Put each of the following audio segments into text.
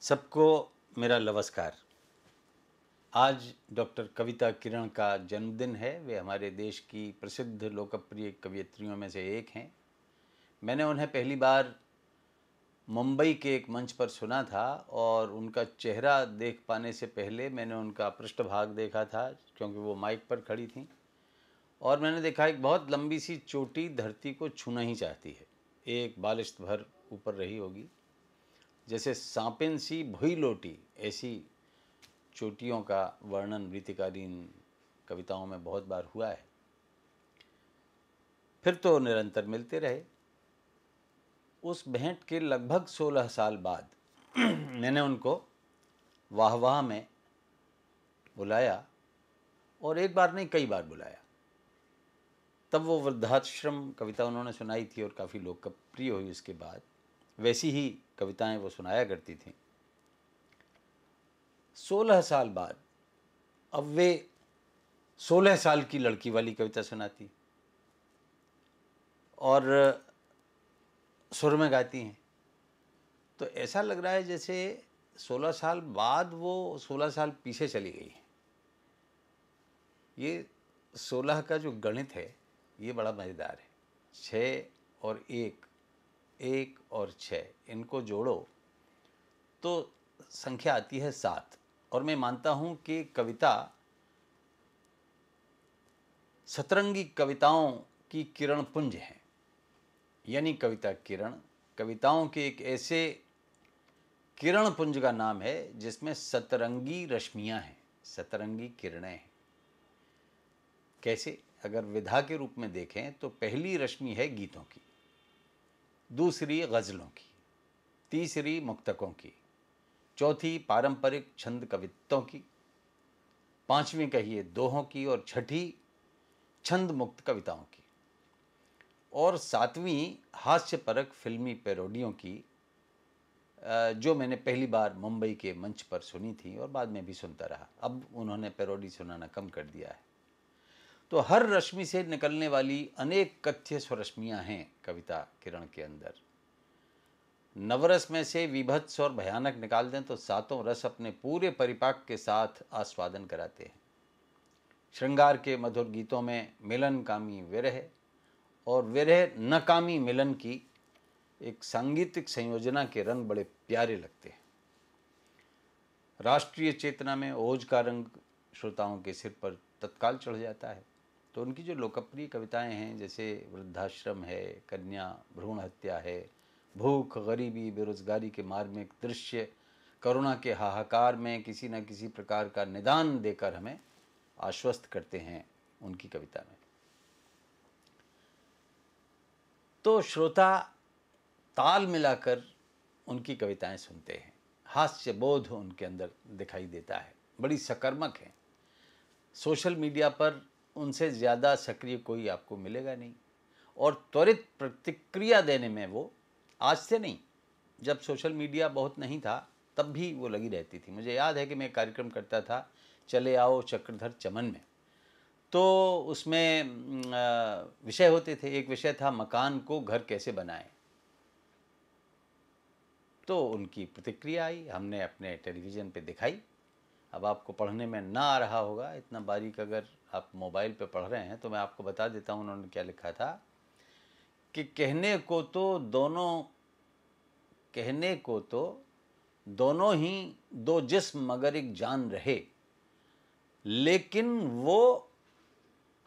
सबको मेरा नमस्कार। आज डॉक्टर कविता किरण का जन्मदिन है। वे हमारे देश की प्रसिद्ध लोकप्रिय कवयित्रियों में से एक हैं। मैंने उन्हें पहली बार मुंबई के एक मंच पर सुना था और उनका चेहरा देख पाने से पहले मैंने उनका पृष्ठभाग देखा था, क्योंकि वो माइक पर खड़ी थीं। और मैंने देखा एक बहुत लंबी सी चोटी धरती को छूना ही चाहती है। एक बालिश्त भर ऊपर रही होगी, जैसे सांपिन सी भुई लोटी। ऐसी चोटियों का वर्णन रीतिकालीन कविताओं में बहुत बार हुआ है। फिर तो निरंतर मिलते रहे। उस भेंट के लगभग 16 साल बाद मैंने उनको वाह वाह में बुलाया, और एक बार नहीं कई बार बुलाया। तब वो वृद्धाश्रम कविता उन्होंने सुनाई थी और काफ़ी लोकप्रिय हुई। उसके बाद वैसी ही कविताएं वो सुनाया करती थीं। 16 साल बाद अब वे 16 साल की लड़की वाली कविता सुनाती और सुर में गाती हैं। तो ऐसा लग रहा है जैसे 16 साल बाद वो 16 साल पीछे चली गई हैं। ये 16 का जो गणित है ये बड़ा मज़ेदार है। 6 और 1, 1 और 6, इनको जोड़ो तो संख्या आती है 7। और मैं मानता हूँ कि कविता सतरंगी कविताओं की किरण पुंज है। यानी कविता किरण कविताओं के एक ऐसे किरण पुंज का नाम है जिसमें सतरंगी रश्मियां हैं, सतरंगी किरणें हैं। कैसे? अगर विधा के रूप में देखें तो पहली रश्मि है गीतों की, दूसरी गज़लों की, तीसरी मुक्तकों की, चौथी पारंपरिक छंद कवित्तों की, पांचवी कहिए दोहों की, और छठी छंद मुक्त कविताओं की, और सातवीं हास्यपरक फिल्मी पैरोडियों की, जो मैंने पहली बार मुंबई के मंच पर सुनी थी और बाद में भी सुनता रहा। अब उन्होंने पैरोडी सुनाना कम कर दिया है। तो हर रश्मि से निकलने वाली अनेक कथ्य स्वरश्मियाँ हैं कविता किरण के अंदर। नवरस में से विभत्स और भयानक निकाल दें तो सातों रस अपने पूरे परिपाक के साथ आस्वादन कराते हैं। श्रृंगार के मधुर गीतों में मिलनकामी विरह और विरह नकामी मिलन की एक सांगीतिक संयोजना के रंग बड़े प्यारे लगते हैं। राष्ट्रीय चेतना में ओज का रंग श्रोताओं के सिर पर तत्काल चढ़ जाता है। तो उनकी जो लोकप्रिय कविताएं हैं, जैसे वृद्धाश्रम है, कन्या भ्रूण हत्या है, भूख गरीबी बेरोजगारी के मार्मिक दृश्य, करुणा के हाहाकार में किसी न किसी प्रकार का निदान देकर हमें आश्वस्त करते हैं उनकी कविता में। तो श्रोता ताल मिलाकर उनकी कविताएं सुनते हैं। हास्य बोध उनके अंदर दिखाई देता है, बड़ी सकर्मक है। सोशल मीडिया पर उनसे ज़्यादा सक्रिय कोई आपको मिलेगा नहीं, और त्वरित प्रतिक्रिया देने में वो, आज से नहीं, जब सोशल मीडिया बहुत नहीं था तब भी वो लगी रहती थी। मुझे याद है कि मैं कार्यक्रम करता था चले आओ चक्रधर चमन में, तो उसमें विषय होते थे। एक विषय था मकान को घर कैसे बनाएं। तो उनकी प्रतिक्रिया आई, हमने अपने टेलीविज़न पे दिखाई। अब आपको पढ़ने में ना आ रहा होगा इतना बारीक, अगर आप मोबाइल पे पढ़ रहे हैं तो मैं आपको बता देता हूँ उन्होंने क्या लिखा था कि कहने को तो दोनों ही दो जिस्म मगर एक जान रहे, लेकिन वो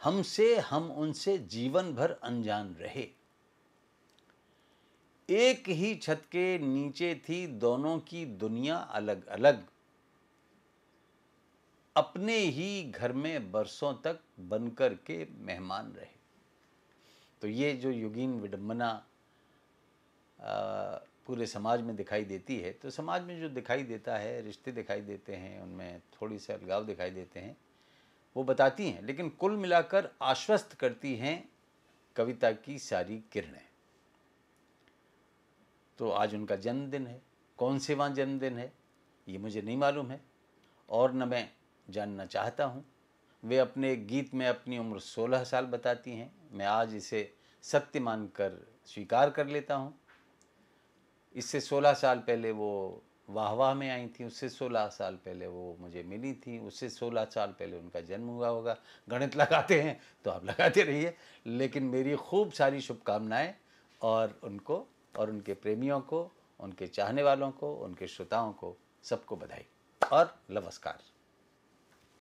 हमसे हम उनसे जीवन भर अनजान रहे। एक ही छत के नीचे थी दोनों की दुनिया अलग अलग, अपने ही घर में बरसों तक बनकर के मेहमान रहे। तो ये जो युगीन विडंबना पूरे समाज में दिखाई देती है, तो समाज में जो दिखाई देता है, रिश्ते दिखाई देते हैं, उनमें थोड़ी सी अलगाव दिखाई देते हैं, वो बताती हैं, लेकिन कुल मिलाकर आश्वस्त करती हैं कविता की सारी किरणें। तो आज उनका जन्मदिन है। कौन से वहाँ जन्मदिन है ये मुझे नहीं मालूम है, और न मैं जानना चाहता हूँ। वे अपने गीत में अपनी उम्र 16 साल बताती हैं। मैं आज इसे सत्य मानकर स्वीकार कर लेता हूँ। इससे 16 साल पहले वो वाह वाह में आई थी, उससे 16 साल पहले वो मुझे मिली थी, उससे 16 साल पहले उनका जन्म हुआ होगा। गणित लगाते हैं तो आप लगाते रहिए, लेकिन मेरी खूब सारी शुभकामनाएं और उनको और उनके प्रेमियों को, उनके चाहने वालों को, उनके श्रोताओं को, सबको बधाई और नमस्कार।